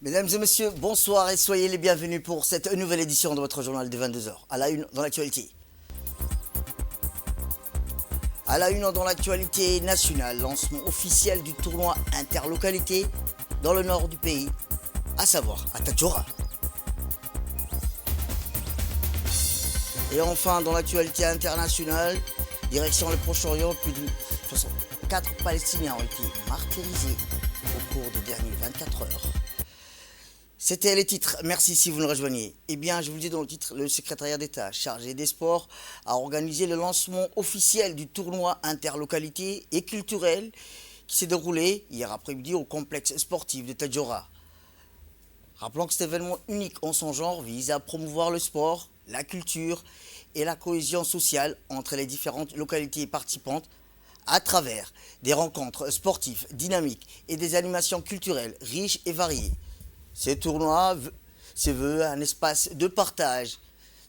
Mesdames et messieurs, bonsoir et soyez les bienvenus pour cette nouvelle édition de votre journal de 22 heures. À la une dans l'actualité. À la une dans l'actualité nationale, lancement officiel du tournoi interlocalité dans le nord du pays, à savoir à Tadjoura. Et enfin, dans l'actualité internationale, direction le Proche-Orient, plus de 64 Palestiniens ont été martyrisés au cours des dernières 24 heures. C'était les titres. Merci si vous nous rejoignez. Eh bien, je vous le dis dans le titre, le secrétariat d'État chargé des sports a organisé le lancement officiel du tournoi interlocalité et culturel qui s'est déroulé hier après-midi au complexe sportif de Tadjoura. Rappelons que cet événement unique en son genre vise à promouvoir le sport, la culture et la cohésion sociale entre les différentes localités participantes à travers des rencontres sportives dynamiques et des animations culturelles riches et variées. Ce tournoi se veut un espace de partage,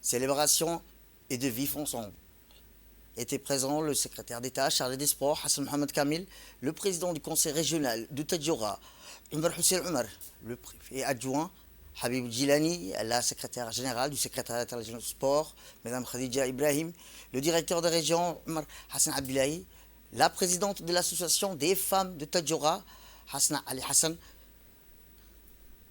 célébration et de vivre ensemble. Était présent le secrétaire d'État chargé des sports, Hassan Mohamed Kamil, le président du conseil régional de Tadjoura, Umar Hussein Umar, le préfet adjoint, Habib Djilani, la secrétaire générale du secrétariat régional du sport, Mme Khadija Ibrahim, le directeur de région, Umar Hassan Abdillahi, la présidente de l'association des femmes de Tadjoura, Hasna Ali Hassan.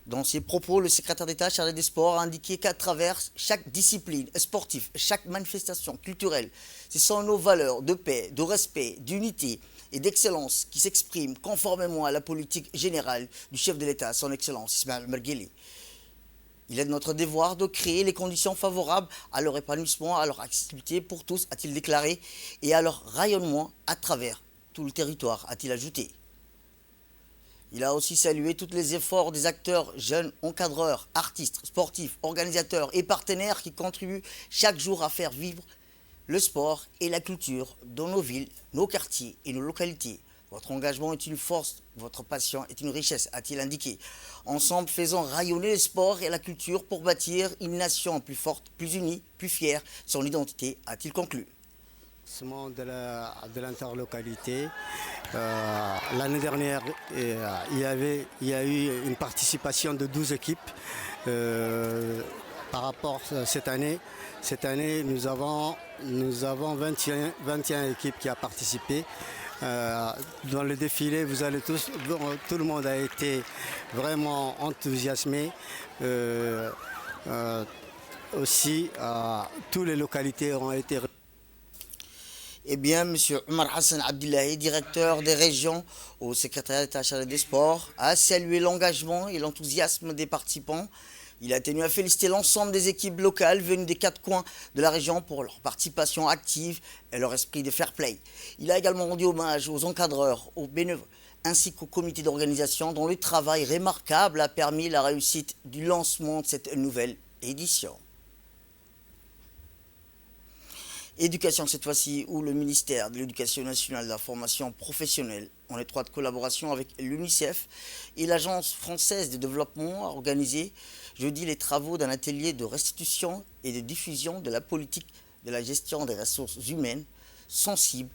Dans ses propos, le secrétaire d'État chargé des sports a indiqué qu'à travers chaque discipline sportive, chaque manifestation culturelle, ce sont nos valeurs de paix, de respect, d'unité et d'excellence qui s'expriment conformément à la politique générale du chef de l'État, son Excellence Ismaël Mergueli. Il est de notre devoir de créer les conditions favorables à leur épanouissement, à leur accessibilité pour tous, a-t-il déclaré, et à leur rayonnement à travers tout le territoire, a-t-il ajouté. Il a aussi salué tous les efforts des acteurs, jeunes, encadreurs, artistes, sportifs, organisateurs et partenaires qui contribuent chaque jour à faire vivre le sport et la culture dans nos villes, nos quartiers et nos localités. Votre engagement est une force, votre passion est une richesse, a-t-il indiqué. Ensemble, faisons rayonner le sport et la culture pour bâtir une nation plus forte, plus unie, plus fière de son identité, a-t-il conclu. De l'interlocalité. L'année dernière, il y a eu une participation de 12 équipes. Par rapport à cette année, nous avons 21 équipes qui ont participé. Dans le défilé, tout le monde a été vraiment enthousiasmé. Aussi, toutes les localités ont été. Eh bien, M. Omar Hassan Abdillahi, directeur des régions au secrétariat d'État chargé des sports, a salué l'engagement et l'enthousiasme des participants. Il a tenu à féliciter l'ensemble des équipes locales venues des 4 coins de la région pour leur participation active et leur esprit de fair play. Il a également rendu hommage aux encadreurs, aux bénévoles, ainsi qu'au comité d'organisation dont le travail remarquable a permis la réussite du lancement de cette nouvelle édition. Éducation cette fois-ci, où le ministère de l'Éducation nationale et de la formation professionnelle, en étroite collaboration avec l'UNICEF et l'Agence française de développement, a organisé jeudi les travaux d'un atelier de restitution et de diffusion de la politique de la gestion des ressources humaines sensibles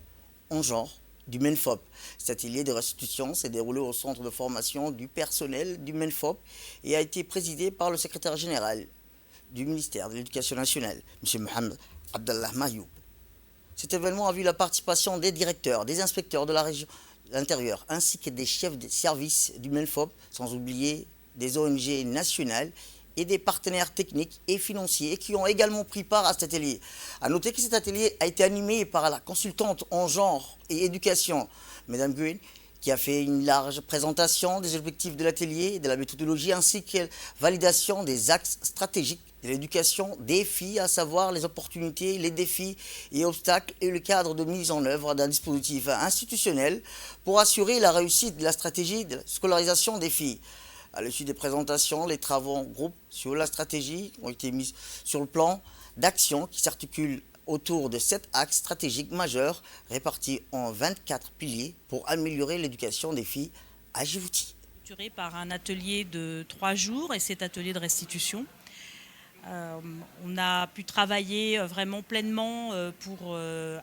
en genre du MENFOP. Cet atelier de restitution s'est déroulé au centre de formation du personnel du MENFOP et a été présidé par le secrétaire général du ministère de l'Éducation nationale, M. Mohamed Abdallah Mayoub. Cet événement a vu la participation des directeurs, des inspecteurs de la région de l'intérieur, ainsi que des chefs de service du MENFOP, sans oublier des ONG nationales et des partenaires techniques et financiers qui ont également pris part à cet atelier. A noter que cet atelier a été animé par la consultante en genre et éducation, Mme Guin, qui a fait une large présentation des objectifs de l'atelier, de la méthodologie, ainsi que validation des axes stratégiques de l'éducation, des filles, à savoir les opportunités, les défis et obstacles et le cadre de mise en œuvre d'un dispositif institutionnel pour assurer la réussite de la stratégie de la scolarisation des filles. À l'issue des présentations, les travaux en groupe sur la stratégie ont été mis sur le plan d'action qui s'articule autour de 7 axes stratégiques majeurs répartis en 24 piliers pour améliorer l'éducation des filles à Djibouti. Structuré par un atelier de 3 jours et cet atelier de restitution. On a pu travailler vraiment pleinement pour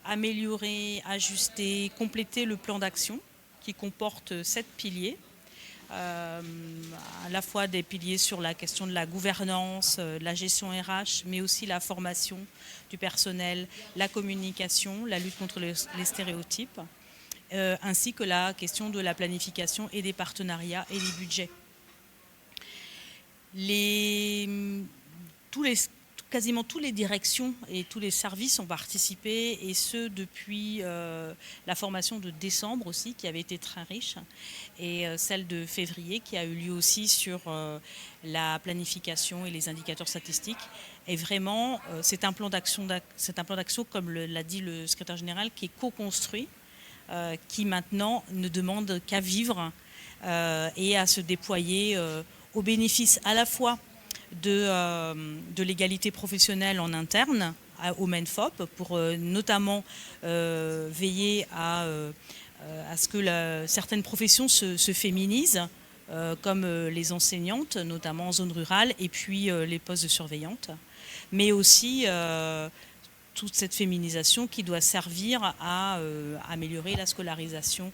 améliorer, ajuster, compléter le plan d'action qui comporte 7 piliers à la fois des piliers sur la question de la gouvernance, la gestion RH, mais aussi la formation du personnel, la communication, la lutte contre les stéréotypes, ainsi que la question de la planification et des partenariats et des budgets. Quasiment toutes les directions et tous les services ont participé, et ce depuis la formation de décembre aussi, qui avait été très riche, et celle de février qui a eu lieu aussi sur la planification et les indicateurs statistiques. Et vraiment, c'est un plan d'action, comme l'a dit le secrétaire général, qui est co-construit, qui maintenant ne demande qu'à vivre et à se déployer au bénéfice à la fois de l'égalité professionnelle en interne au MENFOP, pour notamment veiller à ce que certaines professions se féminisent, comme les enseignantes, notamment en zone rurale, et puis les postes de surveillantes, mais aussi toute cette féminisation qui doit servir à améliorer la scolarisation.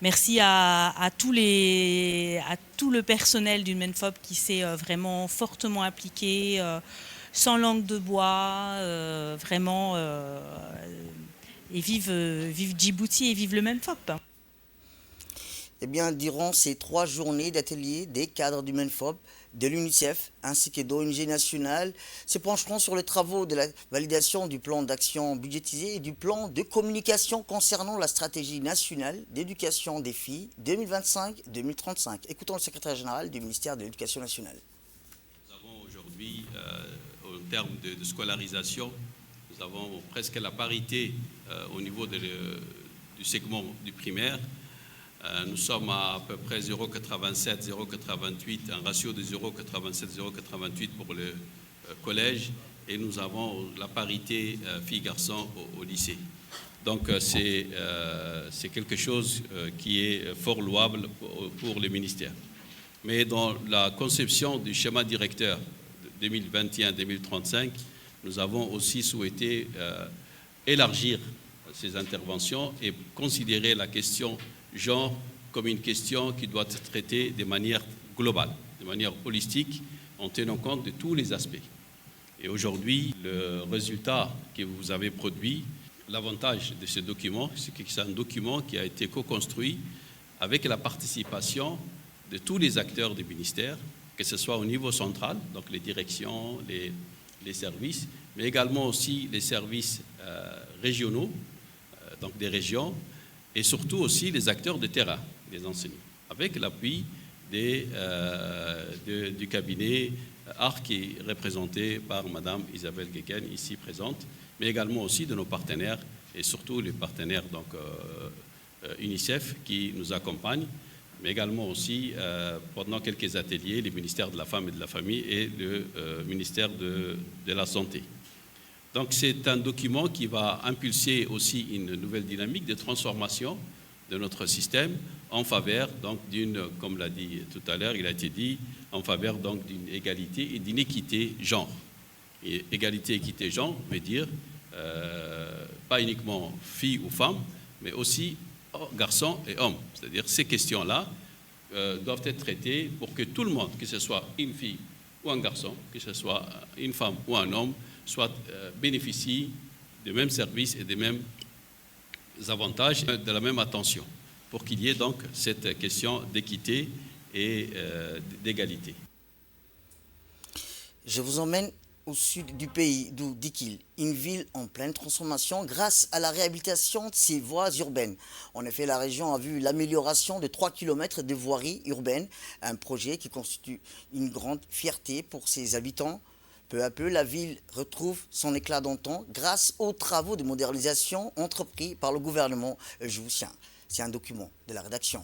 Merci à tout le personnel du MENFOP qui s'est vraiment fortement impliqué, sans langue de bois, vraiment, et vive Djibouti et vive le MENFOP. Eh bien, durant ces 3 journées d'atelier, des cadres du MENFOP, de l'UNICEF ainsi que d'ONG nationales se pencheront sur les travaux de la validation du plan d'action budgétisé et du plan de communication concernant la stratégie nationale d'éducation des filles 2025-2035. Écoutons le secrétaire général du ministère de l'Éducation nationale. Nous avons aujourd'hui, en termes de scolarisation, nous avons presque la parité au niveau du segment du primaire. Nous sommes à peu près 0,87, 0,88, un ratio de 0,87, 0,88 pour le collège, et nous avons la parité filles-garçons au lycée. Donc c'est quelque chose qui est fort louable pour le ministère. Mais dans la conception du schéma directeur 2021-2035, nous avons aussi souhaité élargir ces interventions et considérer la question genre comme une question qui doit être traitée de manière globale, de manière holistique, en tenant compte de tous les aspects. Et aujourd'hui, le résultat que vous avez produit, l'avantage de ce document, c'est que c'est un document qui a été co-construit avec la participation de tous les acteurs du ministère, que ce soit au niveau central, donc les directions, les services, mais également aussi les services régionaux, donc des régions, et surtout aussi les acteurs de terrain, les enseignants, avec l'appui du cabinet ARC, qui est représenté par Madame Isabelle Guéguen, ici présente, mais également aussi de nos partenaires, et surtout les partenaires donc, UNICEF qui nous accompagnent, mais également aussi pendant quelques ateliers, les ministères de la Femme et de la Famille et le ministère de la Santé. Donc c'est un document qui va impulser aussi une nouvelle dynamique de transformation de notre système en faveur donc d'une, comme l'a dit tout à l'heure, il a été dit, en faveur donc d'une égalité et d'une équité genre. Et égalité, équité, genre veut dire pas uniquement filles ou femmes, mais aussi garçons et hommes. C'est-à-dire ces questions-là doivent être traitées pour que tout le monde, que ce soit une fille ou un garçon, que ce soit une femme ou un homme, bénéficient des mêmes services et des mêmes avantages, de la même attention, pour qu'il y ait donc cette question d'équité et d'égalité. Je vous emmène au sud du pays, d'où Dikil, une ville en pleine transformation grâce à la réhabilitation de ses voies urbaines. En effet, la région a vu l'amélioration de 3 km de voiries urbaines, un projet qui constitue une grande fierté pour ses habitants. Peu à peu, la ville retrouve son éclat d'antan grâce aux travaux de modernisation entrepris par le gouvernement djiboutien. C'est un document de la rédaction.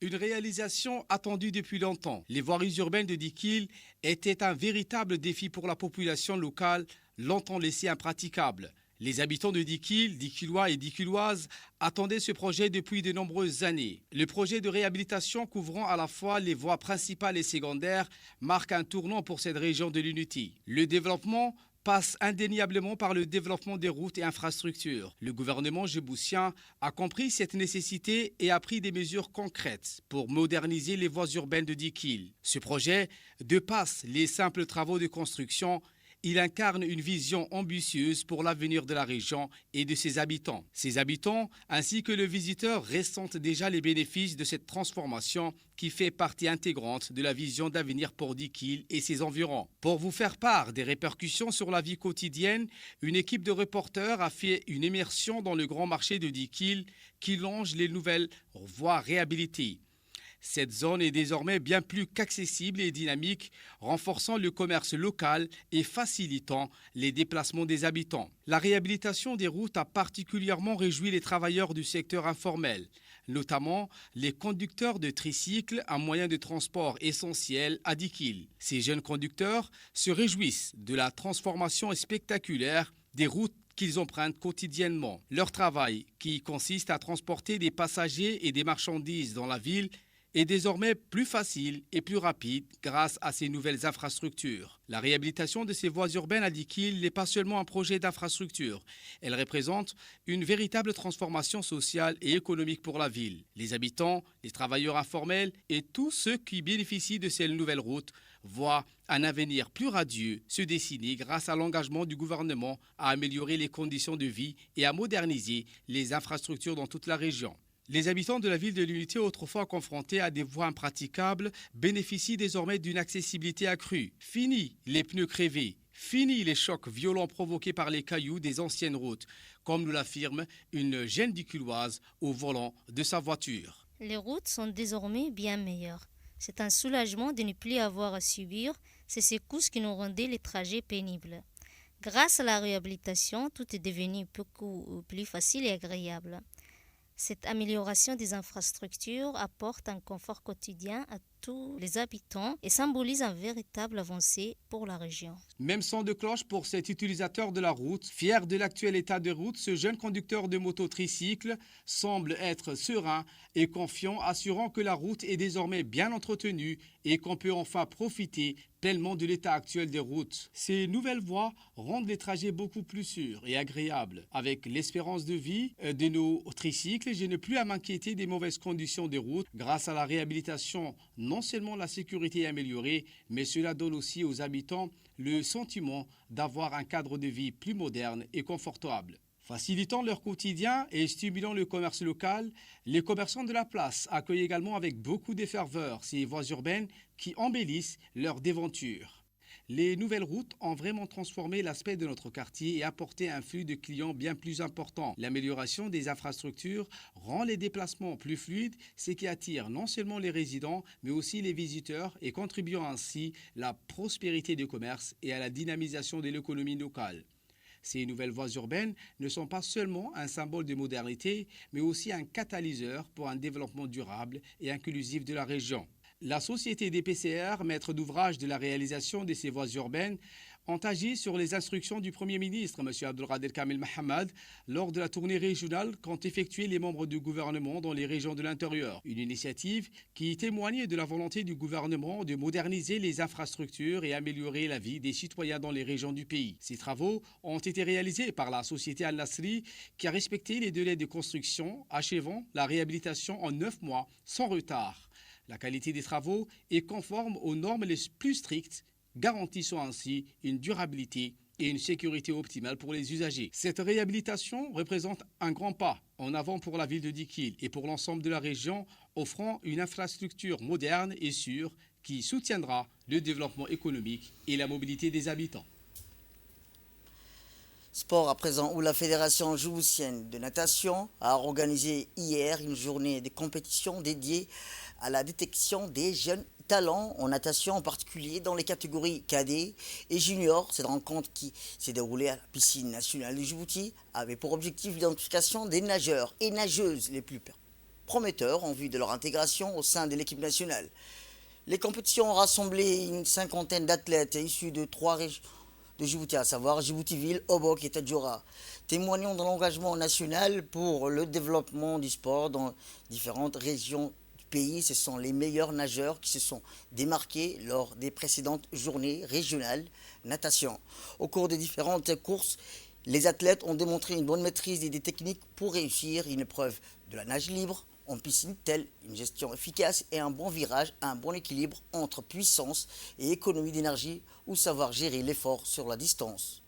Une réalisation attendue depuis longtemps. Les voiries urbaines de Dikil étaient un véritable défi pour la population locale, longtemps laissée impraticable. Les habitants de Dikil, Dikilois et Dikiloises attendaient ce projet depuis de nombreuses années. Le projet de réhabilitation couvrant à la fois les voies principales et secondaires marque un tournant pour cette région de l'Unité. Le développement passe indéniablement par le développement des routes et infrastructures. Le gouvernement djiboutien a compris cette nécessité et a pris des mesures concrètes pour moderniser les voies urbaines de Dikil. Ce projet dépasse les simples travaux de construction. Il incarne une vision ambitieuse pour l'avenir de la région et de ses habitants. Ses habitants ainsi que le visiteur ressentent déjà les bénéfices de cette transformation qui fait partie intégrante de la vision d'avenir pour Dikil et ses environs. Pour vous faire part des répercussions sur la vie quotidienne, une équipe de reporters a fait une immersion dans le grand marché de Dikil qui longe les nouvelles voies réhabilitées. Cette zone est désormais bien plus qu'accessible et dynamique, renforçant le commerce local et facilitant les déplacements des habitants. La réhabilitation des routes a particulièrement réjoui les travailleurs du secteur informel, notamment les conducteurs de tricycles, un moyen de transport essentiel à Dikil. Ces jeunes conducteurs se réjouissent de la transformation spectaculaire des routes qu'ils empruntent quotidiennement. Leur travail, qui consiste à transporter des passagers et des marchandises dans la ville, est désormais plus facile et plus rapide grâce à ces nouvelles infrastructures. La réhabilitation de ces voies urbaines à Dikil n'est pas seulement un projet d'infrastructure. Elle représente une véritable transformation sociale et économique pour la ville. Les habitants, les travailleurs informels et tous ceux qui bénéficient de ces nouvelles routes voient un avenir plus radieux se dessiner grâce à l'engagement du gouvernement à améliorer les conditions de vie et à moderniser les infrastructures dans toute la région. Les habitants de la ville de l'Unité, autrefois confrontés à des voies impraticables, bénéficient désormais d'une accessibilité accrue. Fini les pneus crevés, fini les chocs violents provoqués par les cailloux des anciennes routes, comme nous l'affirme une jeune diculoise au volant de sa voiture. Les routes sont désormais bien meilleures. C'est un soulagement de ne plus avoir à subir ces secousses qui nous rendaient les trajets pénibles. Grâce à la réhabilitation, tout est devenu beaucoup plus facile et agréable. Cette amélioration des infrastructures apporte un confort quotidien à tous les habitants et symbolise une véritable avancée pour la région. Même son de cloche pour cet utilisateur de la route. Fier de l'actuel état de route, ce jeune conducteur de moto-tricycle semble être serein et confiant, assurant que la route est désormais bien entretenue et qu'on peut enfin profiter pleinement de l'état actuel des routes. Ces nouvelles voies rendent les trajets beaucoup plus sûrs et agréables. Avec l'espérance de vie de nos tricycles, je n'ai plus à m'inquiéter des mauvaises conditions des routes. Grâce à la réhabilitation, non seulement la sécurité est améliorée, mais cela donne aussi aux habitants le sentiment d'avoir un cadre de vie plus moderne et confortable. Facilitant leur quotidien et stimulant le commerce local, les commerçants de la place accueillent également avec beaucoup de ferveur ces voies urbaines qui embellissent leur déventure. Les nouvelles routes ont vraiment transformé l'aspect de notre quartier et apporté un flux de clients bien plus important. L'amélioration des infrastructures rend les déplacements plus fluides, ce qui attire non seulement les résidents, mais aussi les visiteurs et contribuant ainsi à la prospérité du commerce et à la dynamisation de l'économie locale. Ces nouvelles voies urbaines ne sont pas seulement un symbole de modernité, mais aussi un catalyseur pour un développement durable et inclusif de la région. La société des PCR, maître d'ouvrage de la réalisation de ces voies urbaines, ont agi sur les instructions du Premier ministre, M. Abdelkader Kamel Mohamed, lors de la tournée régionale qu'ont effectué les membres du gouvernement dans les régions de l'intérieur. Une initiative qui témoignait de la volonté du gouvernement de moderniser les infrastructures et améliorer la vie des citoyens dans les régions du pays. Ces travaux ont été réalisés par la société Al-Nasri qui a respecté les délais de construction, achevant la réhabilitation en 9 mois sans retard. La qualité des travaux est conforme aux normes les plus strictes, garantissant ainsi une durabilité et une sécurité optimale pour les usagers. Cette réhabilitation représente un grand pas en avant pour la ville de Dikil et pour l'ensemble de la région, offrant une infrastructure moderne et sûre qui soutiendra le développement économique et la mobilité des habitants. Sport à présent, où la Fédération djiboutienne de natation a organisé hier une journée de compétition dédiée à la détection des jeunes talents en natation, en particulier dans les catégories cadets et juniors. Cette rencontre qui s'est déroulée à la piscine nationale de Djibouti avait pour objectif l'identification des nageurs et nageuses les plus prometteurs en vue de leur intégration au sein de l'équipe nationale. Les compétitions ont rassemblé une cinquantaine d'athlètes issus de 3 régions de Djibouti, à savoir Djibouti-Ville, Obok et Tadjoura, témoignant de l'engagement national pour le développement du sport dans différentes régions du pays. Ce sont les meilleurs nageurs qui se sont démarqués lors des précédentes journées régionales natation. Au cours des différentes courses, les athlètes ont démontré une bonne maîtrise des techniques pour réussir une épreuve de la nage libre en piscine, telle une gestion efficace et un bon virage, un bon équilibre entre puissance et économie d'énergie ou savoir gérer l'effort sur la distance.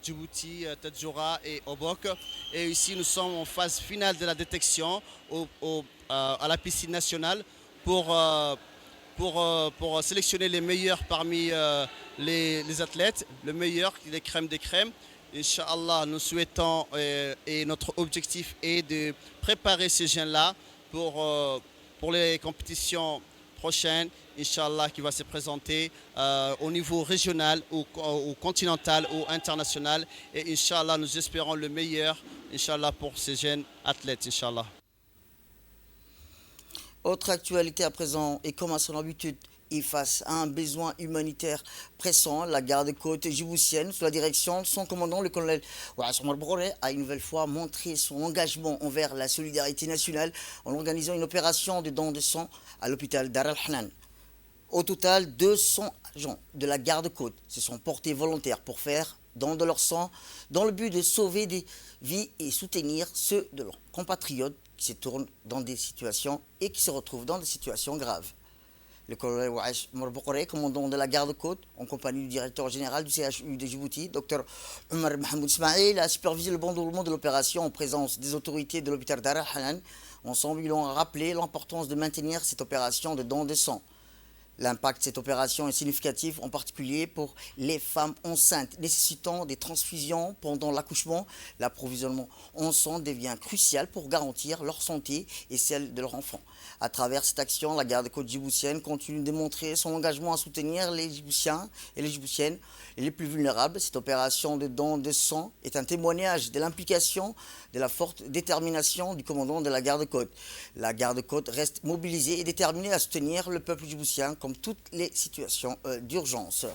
Djibouti, Tadjoura et Obok. Et ici, nous sommes en phase finale de la détection à la piscine nationale pour sélectionner les meilleurs parmi les athlètes, le meilleur, les crèmes des crèmes. Inch'Allah, nous souhaitons et notre objectif est de préparer ces jeunes-là pour les compétitions prochaines, Inch'Allah, qui va se présenter au niveau régional, ou continental, ou international. Et Inch'Allah, nous espérons le meilleur, Inch'Allah, pour ces jeunes athlètes, Inch'Allah. Autre actualité à présent, et comme à son habitude, et face à un besoin humanitaire pressant, la garde-côte djiboutienne, sous la direction de son commandant, le colonel Ouass Omar Bourré, a une nouvelle fois montré son engagement envers la solidarité nationale en organisant une opération de don de sang à l'hôpital Dar al-Hanan. Au total, 200 agents de la garde-côte se sont portés volontaires pour faire don de leur sang dans le but de sauver des vies et soutenir ceux de leurs compatriotes qui se tournent dans des situations et qui se retrouvent dans des situations graves. Le colonel Ouass Omar Bourré, commandant de la garde-côte, en compagnie du directeur général du CHU de Djibouti, Dr Omar Mahmoud Ismail, a supervisé le bon déroulement de l'opération en présence des autorités de l'hôpital Dar al-Hanan. Ensemble, ils ont rappelé l'importance de maintenir cette opération de don de sang. L'impact de cette opération est significatif, en particulier pour les femmes enceintes nécessitant des transfusions pendant l'accouchement. L'approvisionnement en sang devient crucial pour garantir leur santé et celle de leurs enfants. À travers cette action, la garde-côte djiboutienne continue de démontrer son engagement à soutenir les Djiboutiens et les Djiboutiennes les plus vulnérables. Cette opération de don de sang est un témoignage de l'implication, de la forte détermination du commandant de la garde-côte. La garde-côte reste mobilisée et déterminée à soutenir le peuple djiboutien comme toutes les situations d'urgence.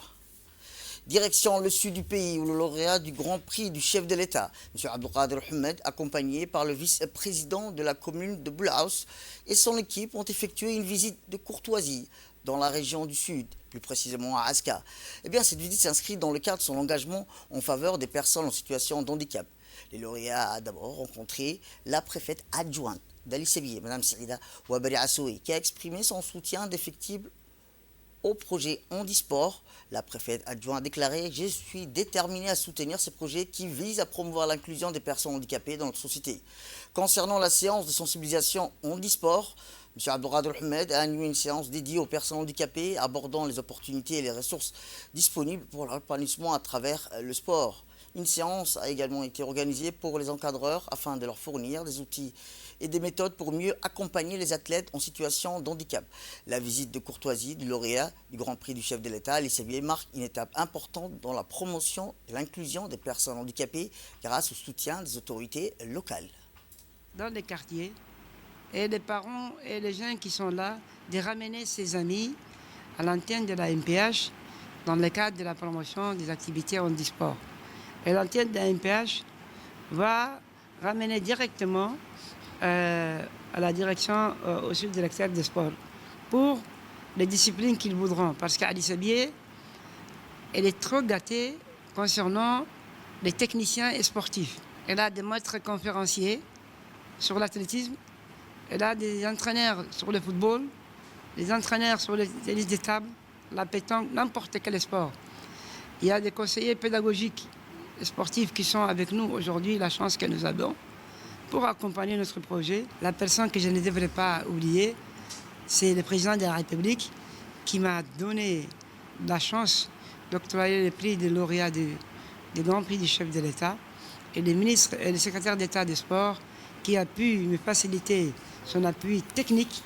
Direction le sud du pays où le lauréat du Grand Prix du chef de l'État, M. Abdelkader Ahmed, accompagné par le vice-président de la commune de Boulhaus et son équipe, ont effectué une visite de courtoisie dans la région du sud, plus précisément à Aska. Cette visite s'inscrit dans le cadre de son engagement en faveur des personnes en situation de handicap. Les lauréats ont d'abord rencontré la préfète adjointe d'Ali Sebiye, Mme Sirida Ouabari Assoui, qui a exprimé son soutien indéfectible au projet Handisport. La préfète adjointe a déclaré « Je suis déterminée à soutenir ce projet qui vise à promouvoir l'inclusion des personnes handicapées dans notre société ». Concernant la séance de sensibilisation Handisport, M. Abdelkader Ahmed a animé une séance dédiée aux personnes handicapées abordant les opportunités et les ressources disponibles pour leur épanouissement à travers le sport. Une séance a également été organisée pour les encadreurs afin de leur fournir des outils et des méthodes pour mieux accompagner les athlètes en situation de handicap. La visite de courtoisie du lauréat du Grand Prix du chef de l'État, Ali Sebiye, marque une étape importante dans la promotion et l'inclusion des personnes handicapées grâce au soutien des autorités locales. Dans les quartiers, et les parents et les gens qui sont là, de ramener ses amis à l'antenne de la MPH dans le cadre de la promotion des activités handisport. Et l'antenne de la MPH va ramener directement à la direction au sud de l'extérieur des sports pour les disciplines qu'ils voudront. Parce qu'Ali Sebiye, elle est trop gâtée concernant les techniciens et sportifs. Elle a des maîtres conférenciers sur l'athlétisme, elle a des entraîneurs sur le football, des entraîneurs sur le tennis de table, la pétanque, n'importe quel sport. Il y a des conseillers pédagogiques et sportifs qui sont avec nous aujourd'hui, la chance que nous avons, pour accompagner notre projet. La personne que je ne devrais pas oublier, c'est le président de la République qui m'a donné la chance d'octroyer le prix de lauréat du Grand Prix du chef de l'État et le ministre et le secrétaire d'État des Sports qui a pu me faciliter son appui technique.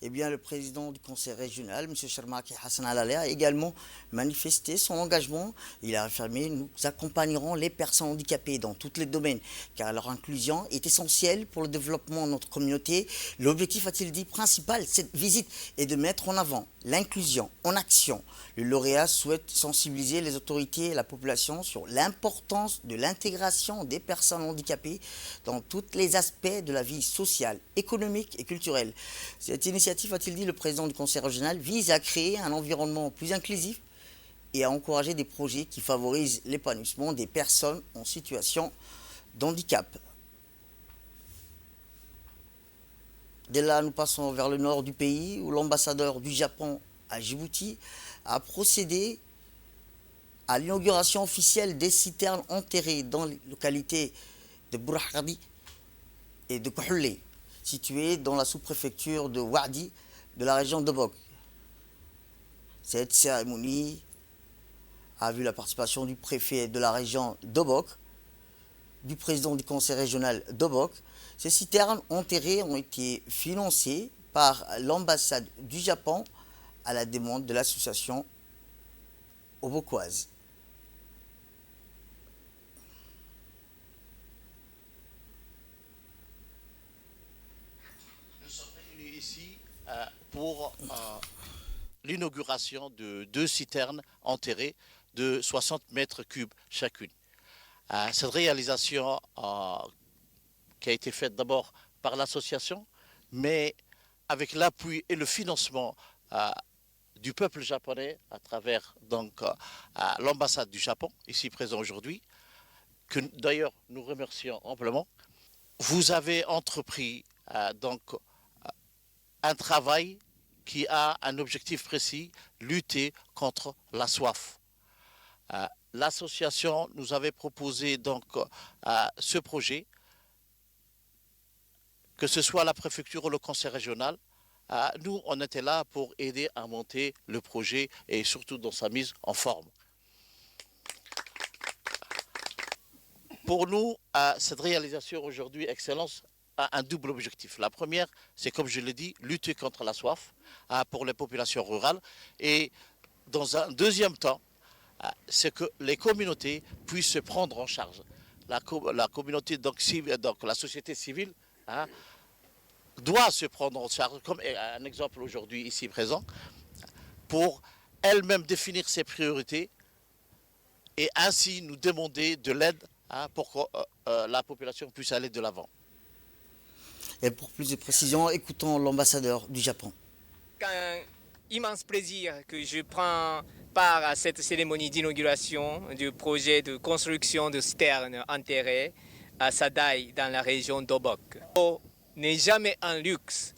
eh bien, le président du conseil régional, M. Sharmaki Hassan Alaleh, a également manifesté son engagement. Il a affirmé: nous accompagnerons les personnes handicapées dans tous les domaines, car leur inclusion est essentielle pour le développement de notre communauté. L'objectif, a-t-il dit, principal de cette visite est de mettre en avant l'inclusion en action. Le lauréat souhaite sensibiliser les autorités et la population sur l'importance de l'intégration des personnes handicapées dans tous les aspects de la vie sociale, économique et culturelle. Cette initiative, a-t-il dit, le président du conseil régional, vise à créer un environnement plus inclusif et à encourager des projets qui favorisent l'épanouissement des personnes en situation de handicap. Dès là, nous passons vers le nord du pays, où l'ambassadeur du Japon à Djibouti a procédé à l'inauguration officielle des citernes enterrées dans les localités de Bourahadi et de Kohoulé, situées dans la sous-préfecture de Wadi de la région d'Obok. Cette cérémonie a vu la participation du préfet de la région d'Obok, du président du conseil régional d'Obok. Ces citernes enterrées ont été financées par l'ambassade du Japon à la demande de l'association obokoise. Nous sommes réunis ici pour l'inauguration de 2 citernes enterrées de 60 mètres cubes chacune. Cette réalisation qui a été faite d'abord par l'association, mais avec l'appui et le financement du peuple japonais à travers donc l'ambassade du Japon, ici présent aujourd'hui, que d'ailleurs nous remercions amplement. Vous avez entrepris donc un travail qui a un objectif précis: lutter contre la soif. L'association nous avait proposé donc ce projet, que ce soit la préfecture ou le conseil régional. Nous, on était là pour aider à monter le projet et surtout dans sa mise en forme. Pour nous, cette réalisation aujourd'hui, Excellence, a un double objectif. La première, c'est, comme je l'ai dit, lutter contre la soif pour les populations rurales. Et dans un deuxième temps, c'est que les communautés puissent se prendre en charge. La communauté, donc la société civile, doit se prendre en charge, comme un exemple aujourd'hui ici présent, pour elle-même définir ses priorités et ainsi nous demander de l'aide pour que la population puisse aller de l'avant. Et pour plus de précisions, écoutons l'ambassadeur du Japon. C'est un immense plaisir que je prends part à cette cérémonie d'inauguration du projet de construction de citernes enterrées à Sadai dans la région d'Obok. L'eau n'est jamais un luxe,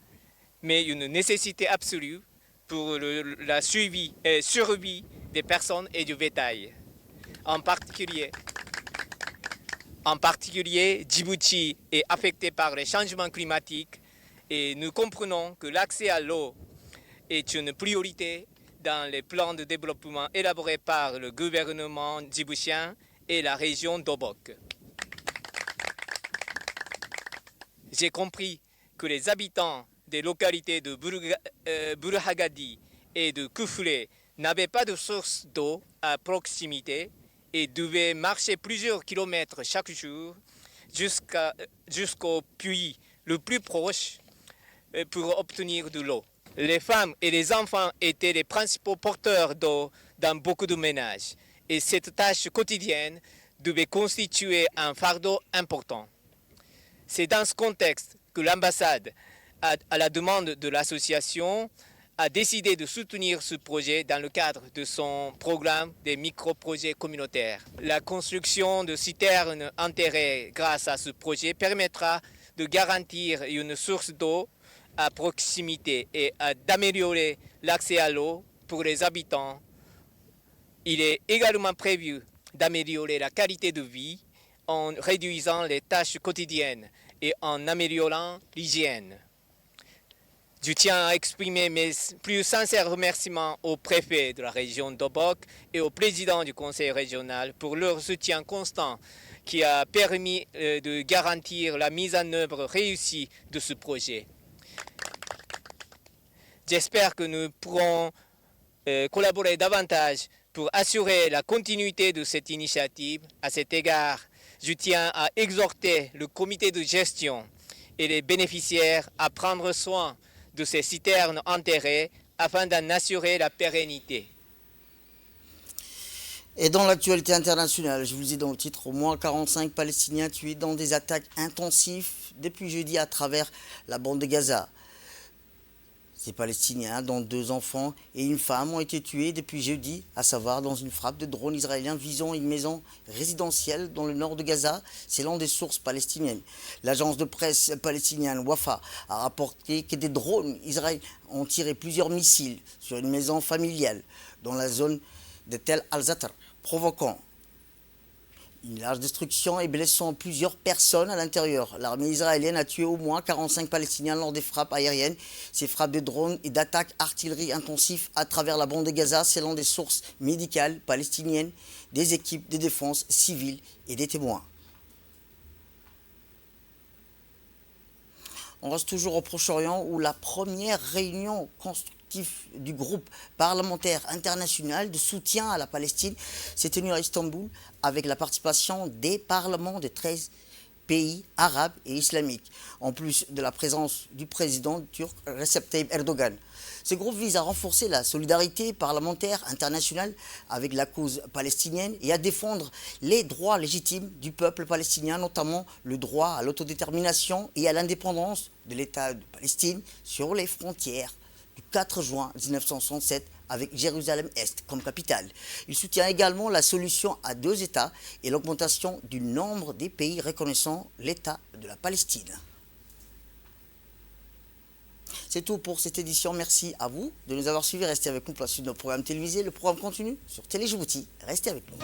mais une nécessité absolue pour la survie des personnes et du bétail. En particulier, Djibouti est affecté par les changements climatiques et nous comprenons que l'accès à l'eau est une priorité dans les plans de développement élaborés par le gouvernement djiboutien et la région d'Obok. J'ai compris que les habitants des localités de Bourahadi et de Kouflé n'avaient pas de source d'eau à proximité et devaient marcher plusieurs kilomètres chaque jour jusqu'au puits le plus proche pour obtenir de l'eau. Les femmes et les enfants étaient les principaux porteurs d'eau dans beaucoup de ménages et cette tâche quotidienne devait constituer un fardeau important. C'est dans ce contexte que l'ambassade, à la demande de l'association, a décidé de soutenir ce projet dans le cadre de son programme des micro-projets communautaires. La construction de citernes enterrées grâce à ce projet permettra de garantir une source d'eau à proximité et d'améliorer l'accès à l'eau pour les habitants. Il est également prévu d'améliorer la qualité de vie en réduisant les tâches quotidiennes et en améliorant l'hygiène. Je tiens à exprimer mes plus sincères remerciements au préfet de la région d'Obok et au président du conseil régional pour leur soutien constant qui a permis de garantir la mise en œuvre réussie de ce projet. J'espère que nous pourrons collaborer davantage pour assurer la continuité de cette initiative. À cet égard, je tiens à exhorter le comité de gestion et les bénéficiaires à prendre soin de ces citernes enterrées afin d'en assurer la pérennité. Et dans l'actualité internationale, je vous le dis dans le titre, au moins 45 Palestiniens tués dans des attaques intensives depuis jeudi à travers la bande de Gaza. Ces Palestiniens, dont 2 enfants et une femme, ont été tués depuis jeudi, à savoir dans une frappe de drones israéliens visant une maison résidentielle dans le nord de Gaza, selon des sources palestiniennes. L'agence de presse palestinienne Wafa a rapporté que des drones israéliens ont tiré plusieurs missiles sur une maison familiale dans la zone de Tel al-Zatr, provoquant une large destruction et blessant plusieurs personnes à l'intérieur. L'armée israélienne a tué au moins 45 Palestiniens lors des frappes aériennes, ces frappes de drones et d'attaques artillerie intensives à travers la bande de Gaza, selon des sources médicales palestiniennes, des équipes de défense civile et des témoins. On reste toujours au Proche-Orient où la première réunion constructive du groupe parlementaire international de soutien à la Palestine s'est tenue à Istanbul avec la participation des parlements de 13 pays arabes et islamiques, en plus de la présence du président turc Recep Tayyip Erdogan. Ce groupe vise à renforcer la solidarité parlementaire internationale avec la cause palestinienne et à défendre les droits légitimes du peuple palestinien, notamment le droit à l'autodétermination et à l'indépendance de l'État de Palestine sur les frontières du 4 juin 1967 avec Jérusalem-Est comme capitale. Il soutient également la solution à 2 États et l'augmentation du nombre des pays reconnaissant l'État de la Palestine. C'est tout pour cette édition. Merci à vous de nous avoir suivis. Restez avec nous pour la suite de nos programmes télévisés. Le programme continue sur Télé Djibouti. Restez avec nous.